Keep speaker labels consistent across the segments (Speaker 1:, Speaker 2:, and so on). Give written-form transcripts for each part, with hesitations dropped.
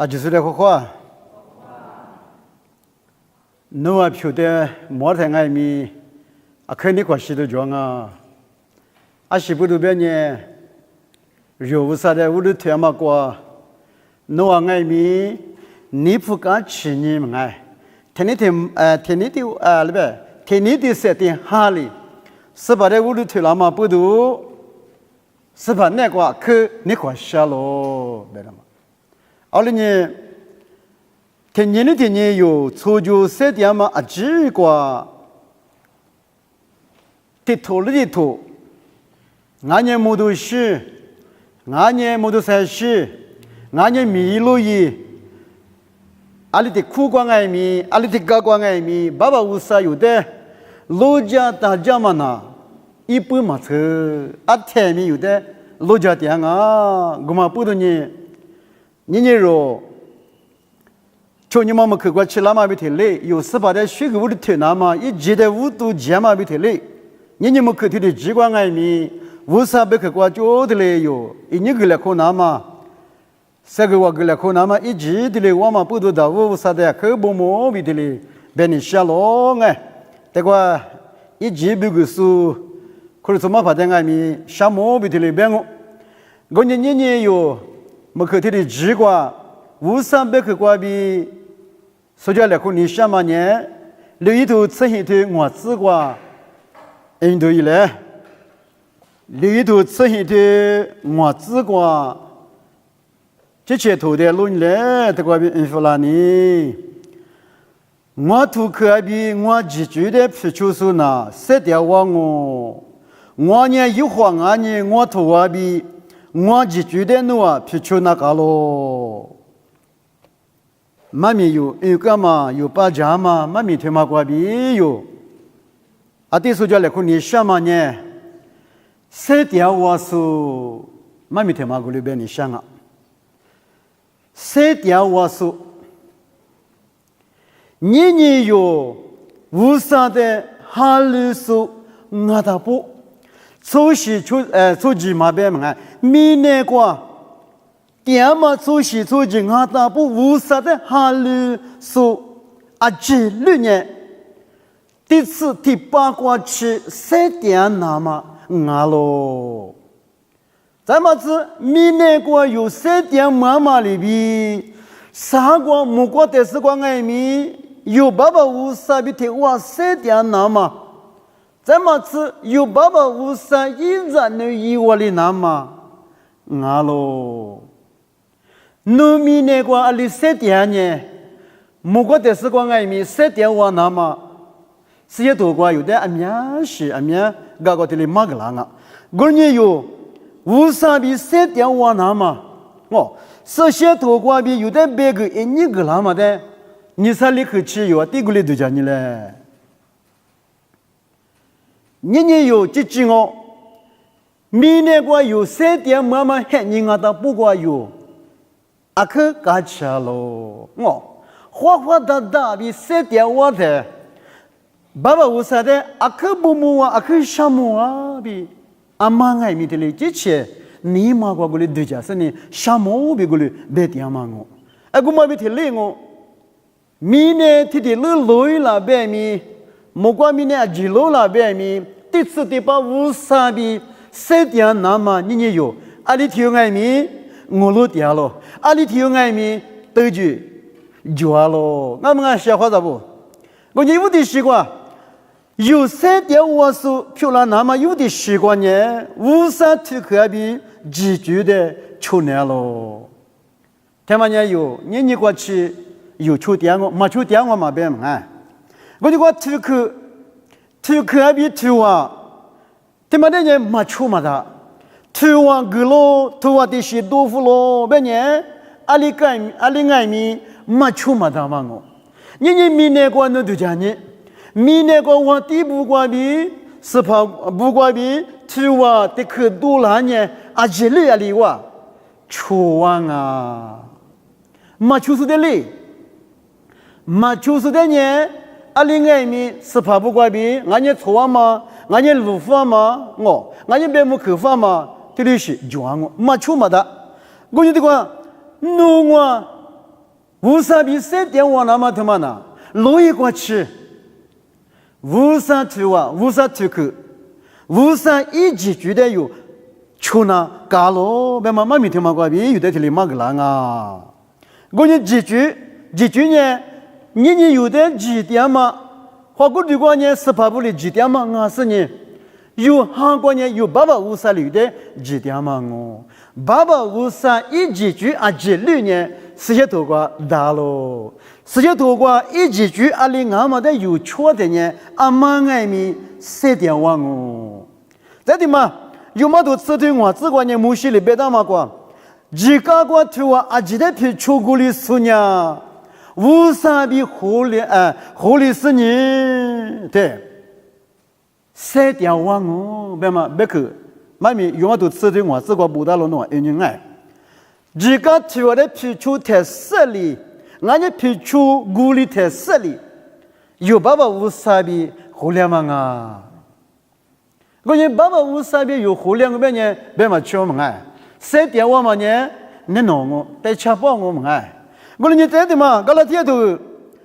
Speaker 1: 就是这个话，侬啊晓得莫太爱咪，肯定关系都讲啊，是不都别呢？有啥的我都听嘛过，侬啊爱咪，你不敢吃你们爱，天那边天的设定哈里，是把的我都听了嘛不都，是把那个去你关系咯，别了嘛。后来呢，天年有初九设定嘛几个，地图，俺年木头是，俺年木头山是，俺年米路伊，阿里的苦瓜爱米，阿里的高瓜爱米，爸爸无啥有的，老家大家嘛呐，一般嘛车，天米有的，老家店啊，我们不多呢。你说，去年我们去过吃拉玛比特嘞，有18的水果的特那么，一节的5度加玛比特嘞，你们去的机关外面，50被去过交的嘞有，一年个来可那么，3个月个来可那么，一节的嘞我们不多的50的去不毛比的嘞，别你下落哎，这个一节比个数，可是怎么发展外面下毛比的嘞别我年有。我看他的机关，50被去过比，所以来看你什么年，里头出现的我只过，印度以来，里头出现的我只过，这些头的论来，这个比弗拉尼，我图可比我自己的皮球数呢，7条我呢一晃啊呢，我图啊比。我就觉得侬啊，皮球那个咯，妈咪有干嘛有把家嘛，妈咪他妈过比有，这时候就来看你什么呢？7条我说，妈咪他妈过里边你想啊，7条我说，你有无啥的哈鲁说我大不。出去嘛别么啊，明年过，点嘛出去俺大不无啥的哈鲁说这6年，第8过去7点那么咯，咱们是明年过有7点妈妈里边，3个木过的是光爱米，有爸爸无啥比提哇7点那么。咱们是有爸爸无啥依然能以我的那么咯，农民那个阿里7点呢，木过的是光爱米7点我那么，这些多过有的阿面是阿面，个个的里马个啦啊，过年有无啥比7点我那么，这些多过比有的别个1个啦嘛的，你啥里去吃有第个里都叫你嘞。你有这句哦，明年过有7点妈妈喊你的不过有，去干吃咯，花大比7点我的，爸爸为啥的去不木啊，去什么啊比，阿妈爱米的嘞，这些你妈过过来对家是呢，什么比过来别点嘛我，我妈比的嘞我，明年的路了别米。莫怪明年几路了别米，第8、50比7点那么你有，阿里听爱米我路掉了，阿里听爱米都就绝了，我们小伙子不？我有的习惯，有7点50漂亮那么有的习惯呢，50提可比几句的出来了，他们也有，你过去有出点我，没出点我嘛别嘛。我就说土可比土啊，他妈的人没出嘛的，土啊个咯，土啊的是豆腐咯，别人阿里爱米没出嘛的嘛我，你明年过那都讲你，明年过我地不过比是怕不过比土啊的可多了呢，这里阿里哇，出啊，没出是的嘞，没出是的呢。阿里爱米是怕不过比，俺也错嘛，俺也路法嘛，俺也别木口法嘛，这里是讲我没错嘛的。我就这个，侬啊，无啥比3点我那么他妈呢？路一过去，无啥图啊，无啥图去，无啥一直觉得有，去那搞咯，别妈妈咪他妈过比有的这里嘛个人啊，我呢几句呢，你有的几点嘛？花过的过呢18步的几点嘛？我是呢，有韩国呢有850里的几点嘛？我850一几句啊几里呢？世界多过大咯，世界多过一几句阿里俺们的有错的呢，阿妈爱咪3点万哦，这的嘛有么多次对我只管呢木西里别打嘛过，几个过头啊阿几的皮出过里数呢，无啥比狐狸是呢，对，3点万哦，别嘛别去，妈咪有么多次对我只管不打了喏，人爱。几个提我的皮出太色里，俺的皮出骨里太色里，有850比互联网啊！我人850比有互联网边呢，别嘛吃我们哎，3点我们呢，你弄我，带吃饱我们哎，我人在的嘛，搞了天头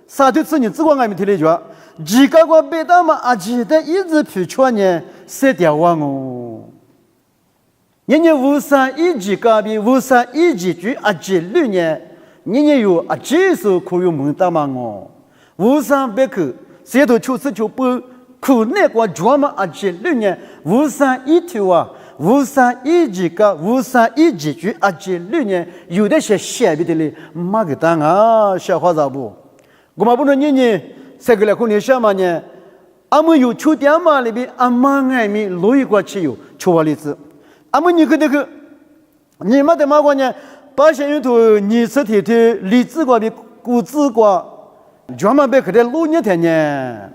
Speaker 1: ，3头次你只管俺们提来着，几个我别的嘛，阿几的一直皮出呢，3点我哦。人家无啥一级高比，无啥一级局啊几6年，人家有啊几首可以门打嘛哦，无啥别去，谁都求是求不，可那个专门啊几6年，无啥一条啊，无啥一级高，无啥一级局啊几6年，有的些写不得嘞，马个当啊，小花咋不？我们不能人这个来可能什么呢？俺们有秋天嘛里边，俺们爱米路一过去有秋花栗子。阿么你看那个，你们的马国呢？把现有头你吃铁铁荔枝瓜比谷子瓜，专门别去的路年天呢，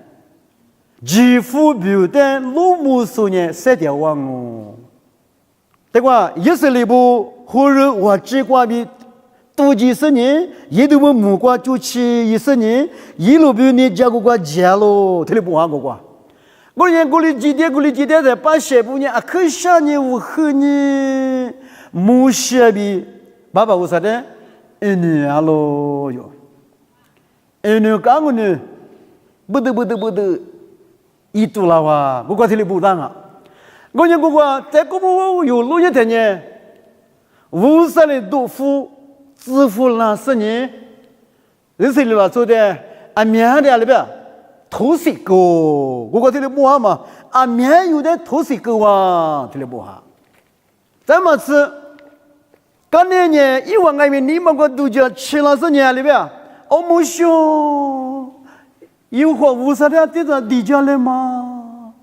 Speaker 1: 几乎表的路木数呢3点万哦。对吧？一是里部或者我只瓜比多几十年，也都我木瓜就起10年，一路比你加个瓜加咯，这里不花个瓜。我人过来几点在把鞋布呢？啊，可下呢，我和你木鞋比850的，1年啊咯哟，1年刚个呢，不得，一度了哇，我这里不当啊，我人在国部有路一天呢，50的豆腐，支付了10年，人生里了做的，啊，面的那边。头是狗，我这里不好嘛，啊，面有的头是狗啊，这里不好。怎么吃？刚才呢，一碗外面你们个都叫吃了10年里边，哦，没修，有话50的地方地价了吗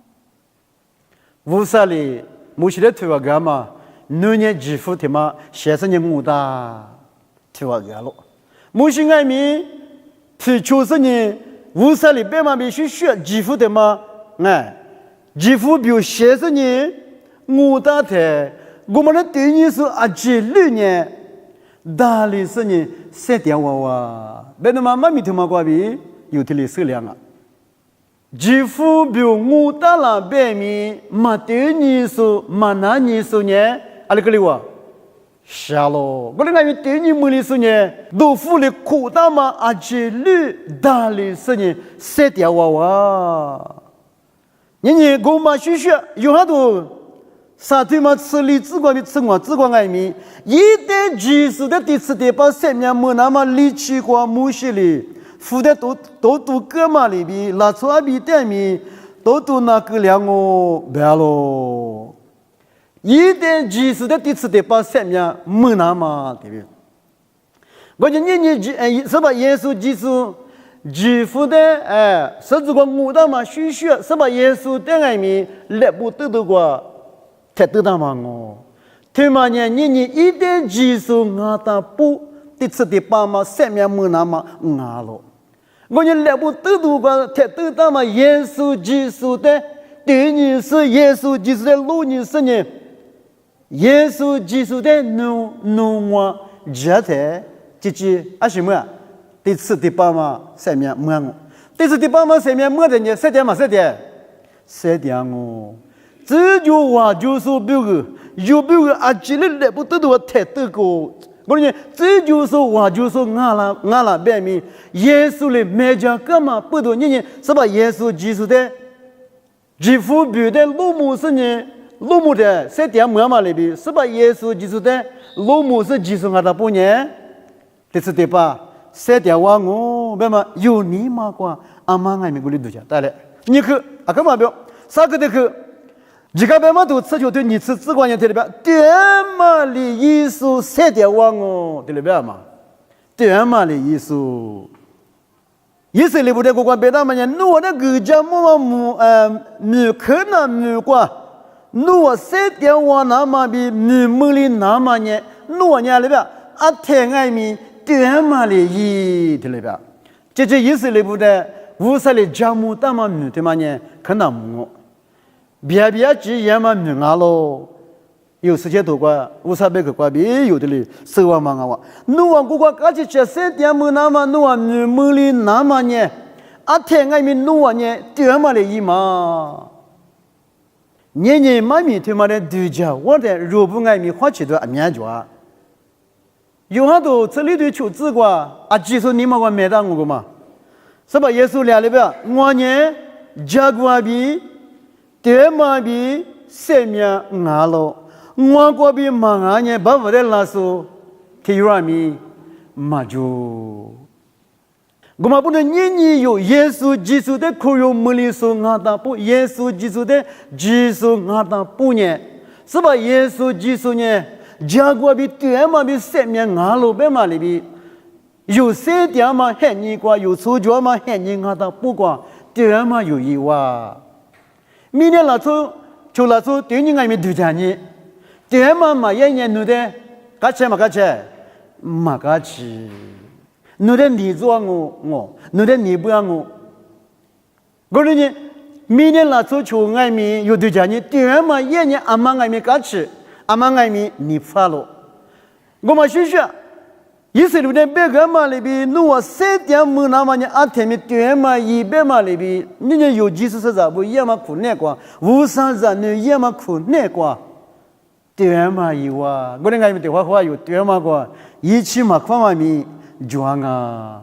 Speaker 1: ？50里，没些的推我干嘛？9年支付的嘛，60年我的推我干了，没些外面推90年。50里边嘛必须学支付的嘛，哎，支付比60年，我打的，我们的对你是啊几6年，大理是呢3点娃娃，别的嘛米头嘛瓜比有的里数量啊，支付比我打了边面，嘛对你是嘛那你是呢，阿里个里哇。下咯，我那个对你们的时呢，豆腐的苦大嘛，而且绿大的时呢，3点娃娃。你我嘛学有很多啥对嘛吃荔枝瓜的吃我只管爱米，一旦技术的第次的把3年没那么力气瓜木些里，付的都干嘛里边，拿出阿比点米，都那个量哦，别咯。一旦技术的第次的把3年没那么对不对？我讲你是把耶稣技术支付的甚至讲我的嘛需是把耶稣的爱米来不得过才得到嘛哦，对嘛呢？你一旦技术我的不第次的把嘛3年没那么啊了，我讲来不得过才得到嘛耶稣技术的对你是耶稣技术的路你是呢？耶稣基督的农我觉得就是啊什么？第4、第8嘛3年没我，第4、第8嘛3年没的呢3点哦，这就话就是比如啊，今日来不得多太多个我说这就是我就是俺了白米耶稣的美家干嘛不多你是吧耶稣基督的基督比的路姆是呢路姆的谁点么嘛里边是吧耶稣基督的路姆是基督俺的不呢这是对吧谁点我白嘛有你嘛过阿妈俺们过来读下带来你去啊干嘛不啥个的去你看白嘛都吃就对你吃只管你对了吧点嘛里耶稣谁点我对了吧嘛点嘛里耶稣耶稣里不得过关别的嘛呢我的个家母可能母过我谁点我那么比母里那么呢我呢里边啊天爱米点嘛里耶对了吧这耶稣里不得无啥的家母大嘛母对嘛呢可能母别只也嘛女伢咯，有时间多过，无啥别个过别有的哩，手啊忙啊，侬啊过过，而且这些点么那么侬啊女母里那么呢，啊天爱面侬啊呢，点么的伊嘛，年妈咪对嘛的对家，我的若不爱面花起多啊面着，有很多这里头求子过啊，技术你嘛我没当过嘛，是吧？耶稣俩里边，我呢家过比。点嘛比生命伢咯，我过比忙啊呢，把我的拉手提入米嘛就，我们不能年有耶稣基督的苦有没里说伢的不，耶稣基督的基督伢的不呢，是吧？耶稣基督呢，家过比点嘛比生命伢咯，别嘛里边有些点嘛很你过，有错觉嘛很你伢的不过，点嘛有意外。明年老出就老出对你爱没对家呢，对嘛一年弄的，干吃嘛干吃，嘛干吃，弄的你做我，弄的你不让我，我说呢，明年老出就爱没有对家呢，对嘛一年阿妈爱没干吃，阿妈爱没你发了，我嘛学学。以色列的别个嘛里边，侬我三点么那么呢？阿天咪对嘛100嘛里边，你呢有几十啥不也嘛苦难过，50人也嘛苦难过，对嘛有啊？我那个对话有对嘛过，一起嘛看嘛咪装啊，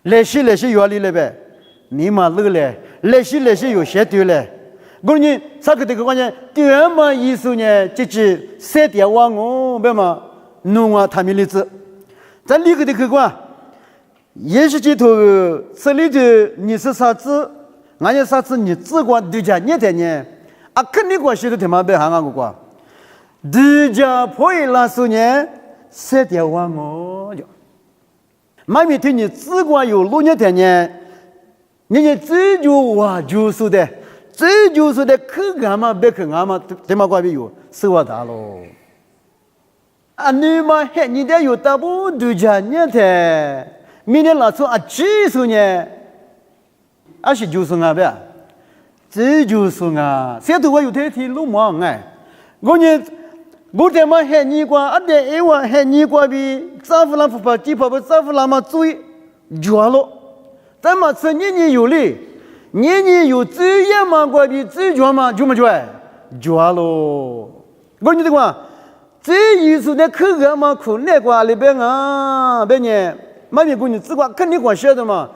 Speaker 1: 来些原理了呗，你嘛乐嘞，来些有些对嘞。我呢，啥个这个关键？对嘛意思呢？就是3点我别嘛，侬啊他们例子。咱立个的客观，也是这头这里的你是啥子，俺也啥子你只管对家你的呢，啊肯定关系都他妈别喊俺个管，对家破一拉手呢，3点我就，妈咪对你只管有路你的呢，你也追求我就是的，追求的去干嘛别去干嘛，他妈关系有手啊大喽。啊，你嘛嘿，你得有大不对家你的，明天老出啊技术呢，啊是就是啊呗，这就是啊，谁都会有这题路嘛哎，我他妈嘿你过，啊得一万嘿你过比，丈夫那不怕，地怕不丈夫那么追，绝了，咱嘛吃年有哩，年有这样嘛过比这绝嘛就么绝，绝了，我你的话。这意思的去干嘛？去那个里边啊，别呢，妈咪姑娘只管肯定管晓得嘛。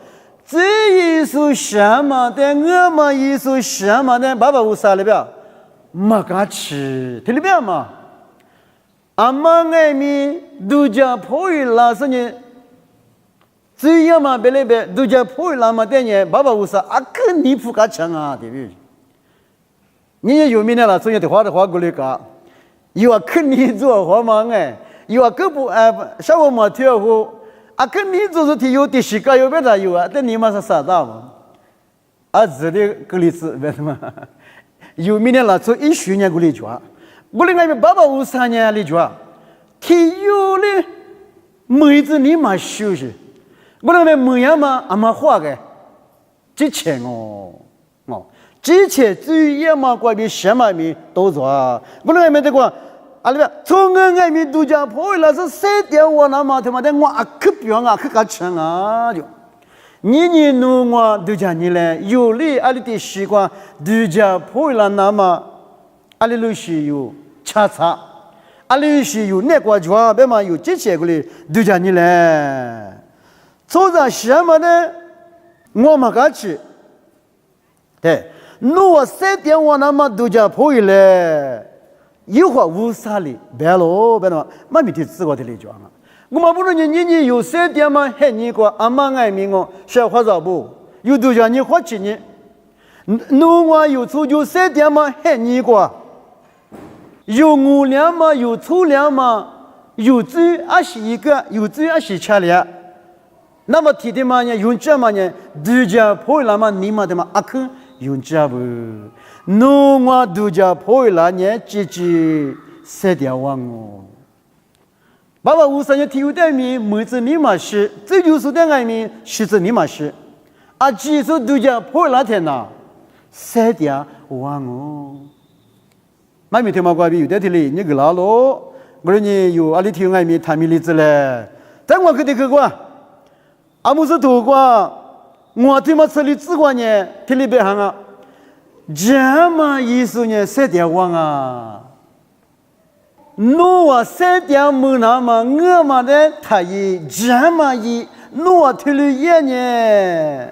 Speaker 1: 这意思什么的？我嘛意思什么的？爸爸有啥里边？没敢吃，听里边嘛。阿妈爱咪都叫破译拉是呢，这样嘛别里边都叫破译拉嘛的呢，爸爸有啥？啊，肯定不敢抢啊，对不对？你也有名的了，所以得花过来搞。有啊，肯定做好嘛哎，有啊，各部像我们跳舞啊，肯定做是体有的时间有别的有啊，但你们是啥子嘛？啊，这里个例子为什么？有明年老做10年个例子啊，我那边爸爸53年例子啊，体有的妹子你嘛休息，我那边妹呀嘛阿妈花个，之前之前最也嘛关于什么咪都做啊，我那边这个。啊，里边从我爱面度假破了是3点我那么他妈的我啊可表啊可干成啊就，你弄我度假你嘞有哩阿里的习惯度假破了那么阿里路是有恰恰阿里是有那国家别嘛有这些个哩都叫你嘞，做着什么呢？我们干去，对，我3点我那么都叫破了，有话无啥哩，别咯，别咯，妈咪的自我的理解啊。我们不能你有3点嘛，还你个阿妈爱民我小花咋不？有都叫你花钱呢？我有出就3点嘛，还你个？有5两嘛，有粗粮嘛，有最21个，有最27两。那么提的嘛呢，用这嘛呢，都叫破了嘛，你嘛的嘛阿克用这不？我都叫破了呢，几3点万哦。爸爸5、3年体育代名，每次你嘛是，这就是的爱名，是指你嘛是，啊，几次都叫破了天呐，3点万哦。买米天嘛瓜比有的天里，你个老罗，我说你有阿里体育爱名，谈米例子嘞，但我肯定去过。阿姆斯土瓜，我他妈吃里吃过呢，天里别行啊，这么意思呢，3点万啊，我3点没那么，我嘛的他也这么一，我天里也呢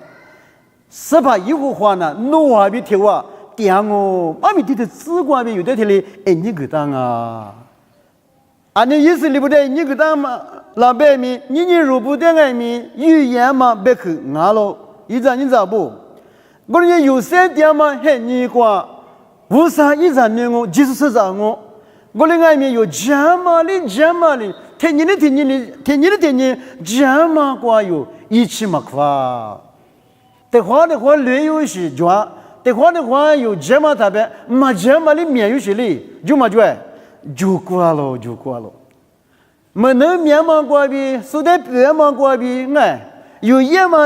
Speaker 1: ，18一户花呢，我还比天哇，点哦，阿米天的吃过比有的天里，哎你个当啊，啊你意思里不对，你个当嘛？老百姓，你如不得爱民，语言嘛别去牙喽，你咋不？我说你有3点嘛，还你挂，为啥一直你我，即使是啥我的爱民有这么的，听你的，这么挂有一起嘛夸，的话略有些抓，的话有这么特别，嘛这么的面有些哩，就挂了。没能面嘛瓜比，说的别嘛瓜比，哎，有也嘛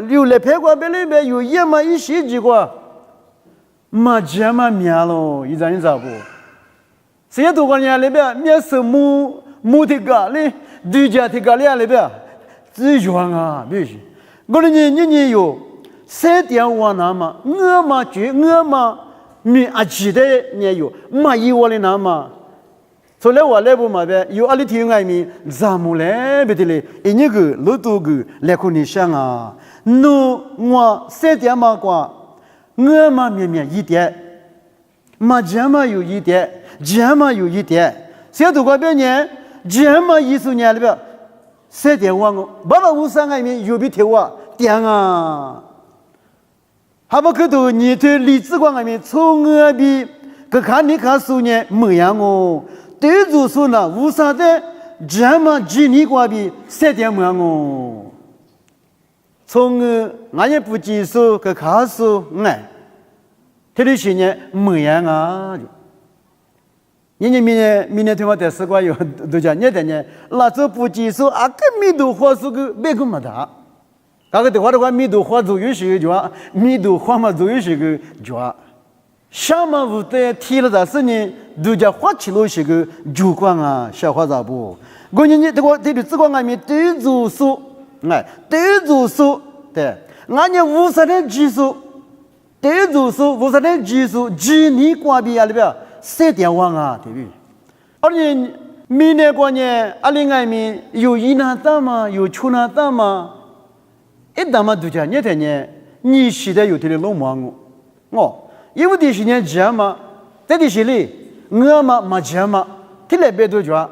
Speaker 1: 有来拍瓜别里边有也嘛一些几瓜，嘛这嘛面咯，你咋不？谁都讲人里边面是木的咖喱，对家的咖喱里边，最爽啊，必须。我说你有3点万那么，我嘛你阿记得你有，嘛有我的那么。从来我来不嘛呗，有阿里体育爱民，咱们来别的嘞，一个老多个来看你想啊，我3点嘛瓜，我嘛面一点，嘛这么有一点，这么有一点，谁都怪别人，这么10年里边，3点万我，爸爸5、3爱民有比天哇，点啊，还不可多，你对李子光爱民从我比，可看你看数年模样哦。对住说呢，无啥的，这么几年过比3点么样哦？从俺也不接受个卡数，这里些年么样啊？明年他妈在4个月都讲你的呢，那这不接受啊，跟密度花数个别个么大，那个的话密度花足有些个抓，密度花嘛足有些个抓。什么不得提了啥事呢？都叫花起了些个主管啊，小花咋不？我你这个这里只管俺们对住数，对住数，对，俺们无啥的技术，对住数无啥的技术，几年过比啊里边3点万啊，对不对？而且明年过年，俺们有一拿大嘛，有出拿大嘛，一大嘛都叫你的呢，你现在有的老忙我。因为这些年这嘛，在这些里，我嘛没这嘛，听来别多讲。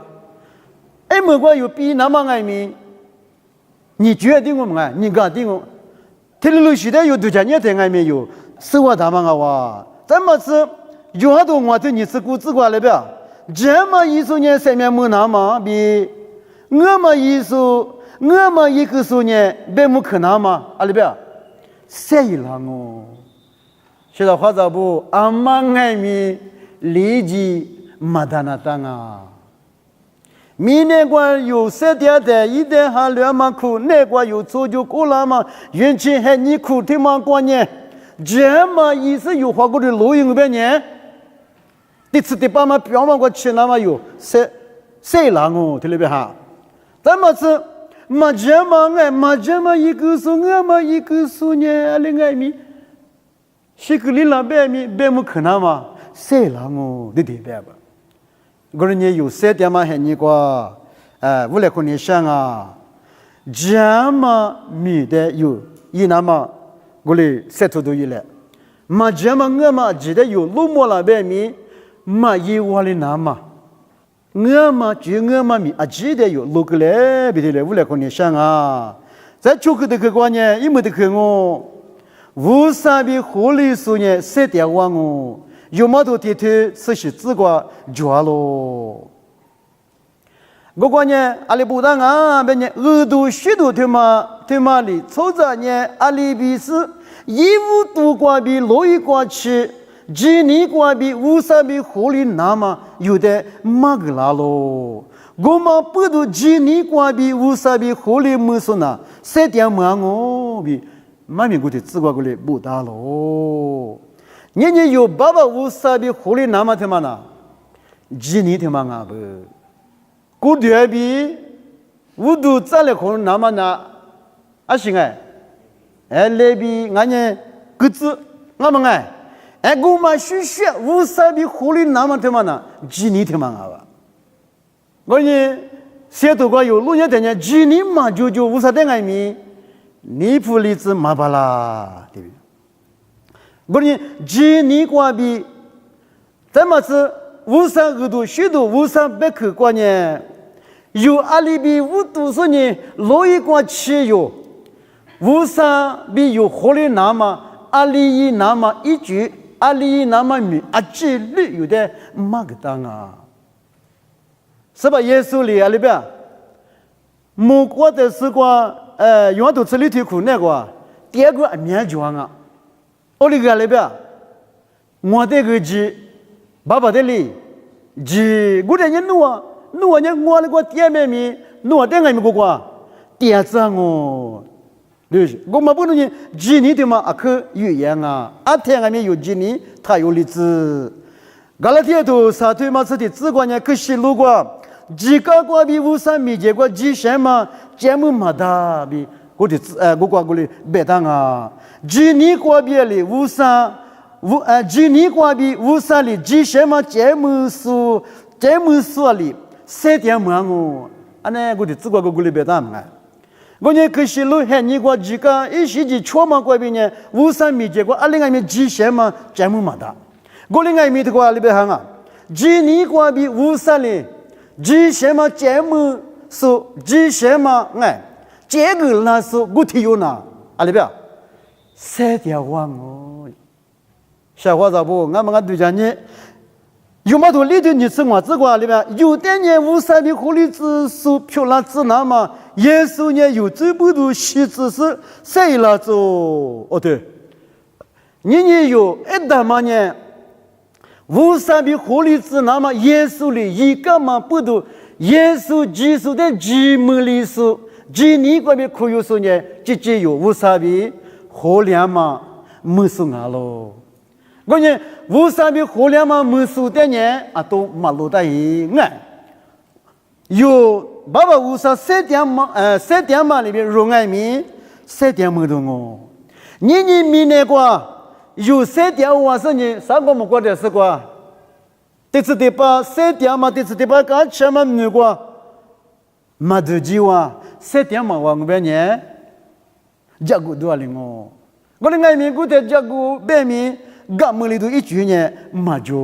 Speaker 1: 哎，没管有比那么爱民，你决定我们爱，你搞定我。听了现在有多讲你在爱民有，生活大嘛个哇，怎么是有好多我对你是股子过来呗？这么10年上面没那么比，我嘛一个10年别没可能嘛，阿里边，谁了我？现在花咋不？阿妈爱民立即没得那当啊！明年关有3点的，1点还2万苦，那关有错就过了嘛？运气还你苦的嘛？过年这么意思有花过的录音别年，第次第8嘛表嘛过去那么有谁让我听里边哈？怎么是？没这么一个数，我嘛一个数呢？另外咪。是个里老百姓别没可能嘛？谁让我的对白吧？个人也有3点嘛很你个，为了คนนี้想啊，这么米的有，一那么我嘞塞头都有了，嘛这么我嘛记得有路莫那边米，嘛一我嘞那么。我嘛就我嘛米啊，记得有路个嘞，别的嘞，为了คนนี้想啊，在就个的个关呢，一没得个我，无啥比狐狸说呢，3点我哦，有么多天天是自个抓咯。我关呢，阿里不当啊，别呢，耳朵许多他妈里，凑着呢，阿里比是一无多瓜比落一瓜吃。几年过比无啥比狐狸那么有的马个啦咯，我们不都几年过比无啥比狐狸没说呢，3点嘛我比妈咪我的自个过来不大咯，你有爸爸无啥比狐狸那么他妈呢，几年他妈啊不，过点比无都咋了可能那么呢，啊行哎，那比俺呢个子俺们哎。我们学无啥比狐狸那么他妈呢？几年他妈啊？我呢，写读过有录音的呢，几年嘛就无啥的爱米，你不理智嘛巴啦，对不对？我呢，几年过比，怎么是无啥耳朵许多无啥别客观呢？有阿里比无多少呢？落一光汽油，无啥比有狐狸那么阿里那么一句。阿里那么米啊，这里有的马个当啊，是吧？耶稣里阿里边，木瓜的是个用到这里头苦那个，第二个面状啊，我里个阿里边，我的个鸡，爸爸的里，鸡，我的人弄呢，我那个店面米，弄的俺们个第二张哦。对，我们不能呢，几年的嘛，啊，可语言啊，啊，天外面有几年，他有例子。加拉天头沙推嘛，是的，只管呢，可是如果几个国比无啥米结果，几什么节目嘛大比，我的我国里别当啊，几年国比里无啥几年国比无啥里几什么节目数里3点么哦，啊呢，我的只管里别当啊。我呢，可是路很你个几个一时之错嘛，过边呢，无啥米结果，阿另外面几什么节目嘛大，我另外面的话里边行啊，几年过比无啥哩，几什么节目说几什么哎，这个那是我提有呐，阿里边3点万哦，小伙子不，俺们对讲呢。有么多里头你吃我这个里边，有的人无啥比狐狸子手漂亮子那么，耶稣呢有这不多西子是谁来做？哦对，你有一大嘛呢，无啥比狐狸子那么，耶稣里一个嘛不多，耶稣基督的基门里是，几年过比可有说呢，只有无啥比狐狸嘛没说啊喽。我呢，无啥比互联网没数的呢啊，都马路的人哎，有爸爸无啥3点嘛里边容爱米3点么多哦，你米那个有3点我说你啥个么过的是个，这次的把3点嘛，这次的把干什么那个，马德基哇3点嘛我们呢，加古多了哦，我的爱米古的加古白米。干么里头一句呢，嘛就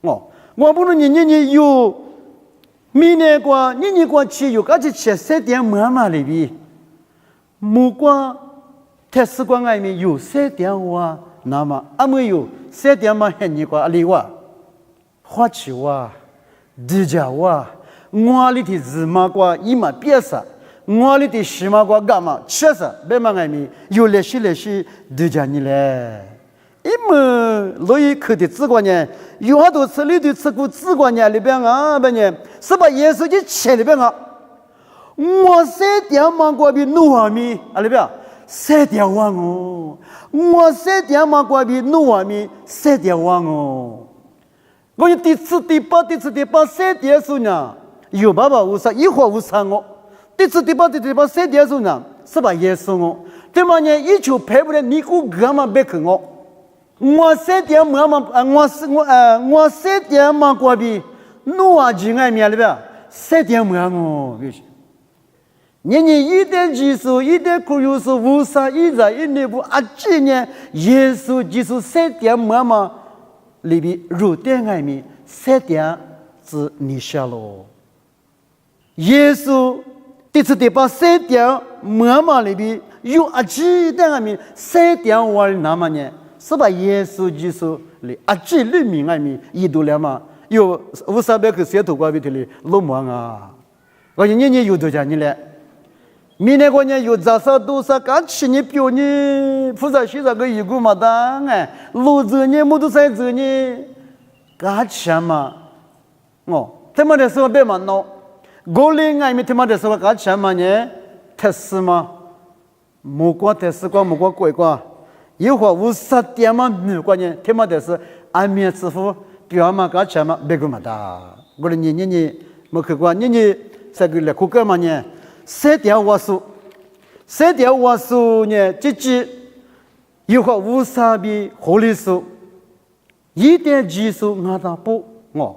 Speaker 1: 哦，我不能你有，明年过你过去有，而且吃3点嘛里边，木瓜，特斯瓜外面有3点哇，那么阿没有3点嘛很你过里哇，花旗哇，地家哇，我里的日嘛过一嘛别啥，我里的西嘛过干嘛吃啥，别嘛外面有那些地家你嘞。因为罗伊克的资管呢，有好多次里头吃过资管呢里边啊，不呢，是把耶稣就切里边啊，我3点嘛过比努瓦米啊里边3点万哦，我3点嘛过比努瓦米3点万哦，我第次第八3点数呢，有爸爸无啥一会无啥哦，第八3点数呢，是把耶稣哦，对嘛呢，一球赔不了，你估干嘛别坑我3点嘛我3点嘛过比努啊几爱米了呗，3点么哦，就是。年一点技术，一点苦有是无啥一在一内部啊，今年耶稣技术3点么里边入点爱米3点是你下喽。耶稣第次得把3点么里边有啊几点爱米3点我那么呢？是把耶稣技术里啊几里面爱米一度了嘛？有500个小土瓜边头里落忙啊！我年有多少年了？明年过年有多少刚去年表呢？菩萨写个一个嘛当哎，路子呢，摩托车子呢，刚去嘛，哦，他妈的时候别嘛孬，过年爱没他妈的时候刚去嘛呢，特斯嘛，木瓜特斯瓜木瓜贵瓜，有话50点嘛木瓜呢，他妈的是安面支付表嘛刚去嘛别个嘛的，我的年没去过，年这个来苦干嘛呢？3点3点瓦数呢？这有话50比合理数，1点技术俺打不哦，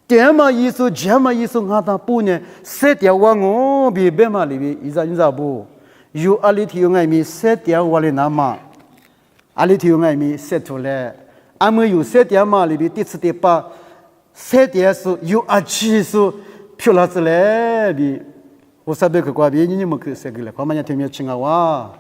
Speaker 1: 点嘛艺术，点嘛艺术俺打不呢？3点瓦我比别嘛里边一咋不？有阿里提用爱米3点瓦里那嘛，阿里提用爱米7出来，俺们有3点嘛里边第4第83点数有啊技术漂亮子来比。我300个瓜比你们去3个了，他们也听没听啊哇？